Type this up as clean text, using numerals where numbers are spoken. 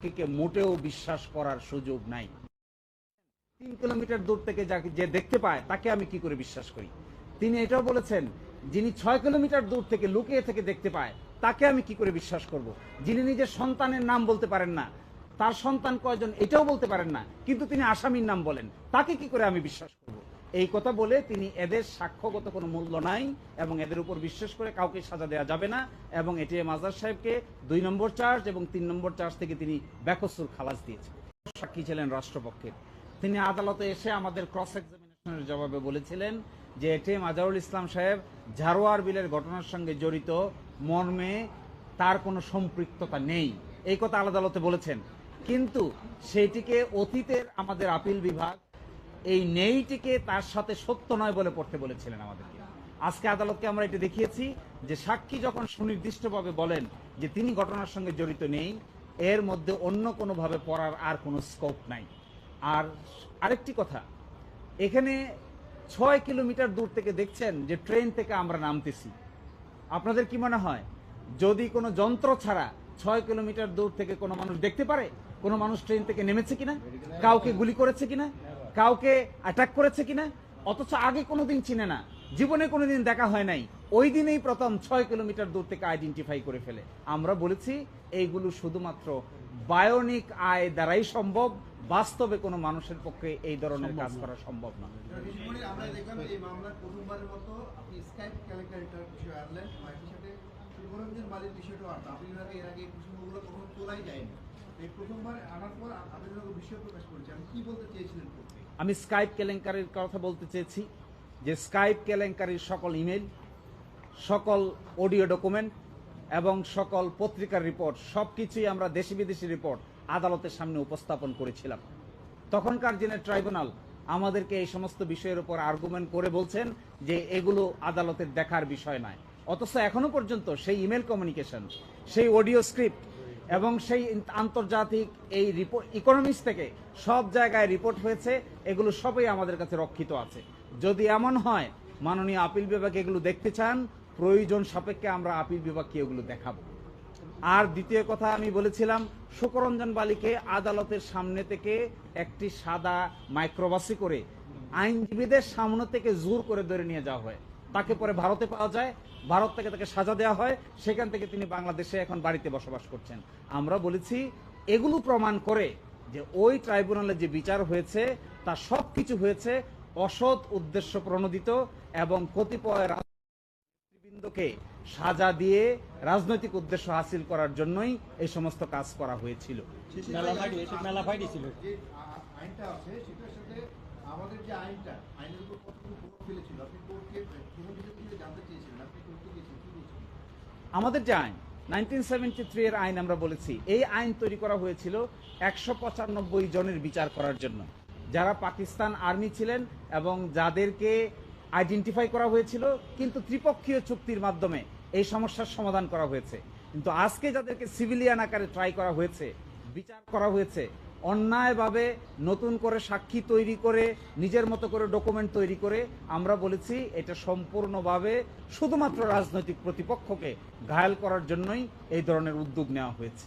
সাক্ষীকে মোটেও বিশ্বাস করার সুযোগ নাই। 3 কিলোমিটার দূর থেকে যাকে যে দেখতে পায় তাকে আমি কি করে বিশ্বাস করি। তিনি এটাও বলেছেন, যিনি 6 কিলোমিটার দূর থেকে লুকিয়ে থেকে দেখতে পায় তাকে আমি কি করে বিশ্বাস করব। যিনি নিজের সন্তানের নাম বলতে পারেন না, তার সন্তান কয়জন এটাও বলতে পারেন না, কিন্তু তিনি আসামির নাম বলেন, তাকে কি করে আমি বিশ্বাস করব। এই কথা বলে তিনি এদের সাক্ষ্যগত কোনো মূল্য নাই এবং এদের উপর বিশ্বাস করে কাউকে সাজা দেওয়া যাবে না, এবং এটিএম আজহার সাহেবকে 2 নম্বর চার্জ এবং 3 নম্বর চার্জ থেকে তিনি বেকসুর খালাস দিয়েছেন। সাক্ষী ছিলেন রাষ্ট্রপক্ষের। তিনি আদালতে এসে আমাদের ক্রস এক্সামিনেশনের জবাবে বলেছিলেন যে এটিএম আজহারুল ইসলাম সাহেব ঝাড়ুয়ার বিলের ঘটনার সঙ্গে জড়িত মর্মে তার কোনো সম্পৃক্ততা নেই, এই কথা আদালতে বলেছেন। কিন্তু সেইটিকে অতীতের আমাদের আপিল বিভাগ এই নেইটিকে তার সাথে সত্য নয় বলে পড়তে বলেছিলেন আমাদেরকে। আজকে আদালতকে আমরা এটা দেখিয়েছি যে সাক্ষী যখন সুনির্দিষ্টভাবে বলেন যে তিনি ঘটনার সঙ্গে জড়িত নেই, এর মধ্যে অন্য কোনোভাবে পড়ার আর কোনো স্কোপ নাই। আর আরেকটি কথা, এখানে 6 কিলোমিটার দূর থেকে দেখছেন যে ট্রেন থেকে আমরা নামতেছি। আপনাদের কি মনে হয় যদি কোনো যন্ত্র ছাড়া 6 কিলোমিটার দূর থেকে কোনো মানুষ দেখতে পারে কোনো মানুষ ট্রেন থেকে নেমেছে কিনা, কাউকে গুলি করেছে কিনা, কাউকে অ্যাটাক করেছে কিনা? অথচ আগে কোনোদিন চিনে না, জীবনে কোনোদিন দেখা হয় নাই, ওই দিনেই প্রথম 6 কিলোমিটার দূর থেকে আইডেন্টিফাই করে ফেলে। আমরা বলেছি এইগুলো শুধুমাত্র বায়োনিক আই দ্বারাই সম্ভব, বাস্তবে কোনো মানুষের পক্ষে এই ধরনের কাজ করা সম্ভব না। আমরা দেখলাম এই মামলার প্রথমবারের মতো আপনি স্কাইপ ক্যালেন্ডারের বিষয় আনলেন, একই সাথে শুভরঞ্জন বালির বিষয়টা আপিল বিভাগে এর আগে প্রসঙ্গগুলো কখনো তোলাই যায়নি। এই প্রথমবার আনার পর আপিল বিভাগ বিষয় প্রকাশ করেছে, আপনি কি বলতে চেয়েছিলেন? আমি স্কাইপ কেলেঙ্কারির কথা বলতে চেয়েছি যে স্কাইপ কেলেঙ্কারির সকল ইমেল, সকল অডিও ডকুমেন্ট এবং সকল পত্রিকার রিপোর্ট সবকিছুই আমরা দেশি বিদেশি রিপোর্ট আদালতের সামনে উপস্থাপন করেছিলাম। তখনকার দিনের ট্রাইব্যুনাল আমাদেরকে এই সমস্ত বিষয়ের উপর আর্গুমেন্ট করে বলছেন যে এগুলো আদালতের দেখার বিষয় নয়। অথচ এখনো পর্যন্ত সেই ইমেল কমিউনিকেশন, সেই অডিও স্ক্রিপ্ট এবং সেই আন্তর্জাতিক এই রিপোর্ট ইকোনমিক্স থেকে সব জায়গায় রিপোর্ট হয়েছে, এগুলো সবই আমাদের কাছে রক্ষিত আছে। যদি এমন হয় মাননীয় আপিল বিভাগ এগুলো দেখতে চান, প্রয়োজন সাপেক্ষে আমরা আপিল বিভাগকে এগুলো দেখাবো। আর দ্বিতীয় কথা আমি বলেছিলাম, শুকরঞ্জন বালিকে আদালতের সামনে থেকে একটি সাদা মাইক্রোবাসে করে আইনজীবীদের সামনে থেকে জোর করে ধরে নিয়ে যাওয়া হয়, তাকে পরে ভারতে পাওয়া যায়, ভারত থেকে তাকে সাজা দেওয়া হয়, সেখান থেকে তিনি বাংলাদেশে এখন বাড়িতে বসবাস করছেন। আমরা বলেছি এগুলো প্রমাণ করে যে ওই ট্রাইব্যুনালে যে বিচার হয়েছে তা সব কিছু হয়েছে অসৎ উদ্দেশ্য প্রণোদিত এবং কতিপয় রাজনীতিবৃন্দকে সাজা দিয়ে রাজনৈতিক উদ্দেশ্য হাসিল করার জন্যই এই সমস্ত কাজ করা হয়েছিল। আইনটা আছে সেটার সাথে আমাদের যে আইনটা, আইনের উপর কতটুকু প্রভাব ফেলেছিল আপনি কোর্টকে জানতে চেয়েছিলেন, আপনি কোর্টে গিয়েছেন কি বলছেন? আমাদের যে আইন 1973 এর আইন আমরা বলেছি, এই আইন তৈরি করা হয়েছিল 195 জনের বিচার করার জন্য, যারা পাকিস্তান আর্মি ছিলেন এবং যাদেরকে আইডেন্টিফাই করা হয়েছিল, কিন্তু ত্রিপক্ষীয় চুক্তির মাধ্যমে এই সমস্যার সমাধান করা হয়েছে। কিন্তু আজকে যাদেরকে সিভিলিয়ান আকারে ট্রাই করা হয়েছে, বিচার করা হয়েছে, অন্যায়ভাবে নতুন করে সাক্ষী তৈরি করে নিজের মতো করে ডকুমেন্ট তৈরি করে, আমরা বলেছি এটা সম্পূর্ণভাবে শুধুমাত্র রাজনৈতিক প্রতিপক্ষকে ঘায়েল করার জন্যই এই ধরনের উদ্যোগ নেওয়া হয়েছে।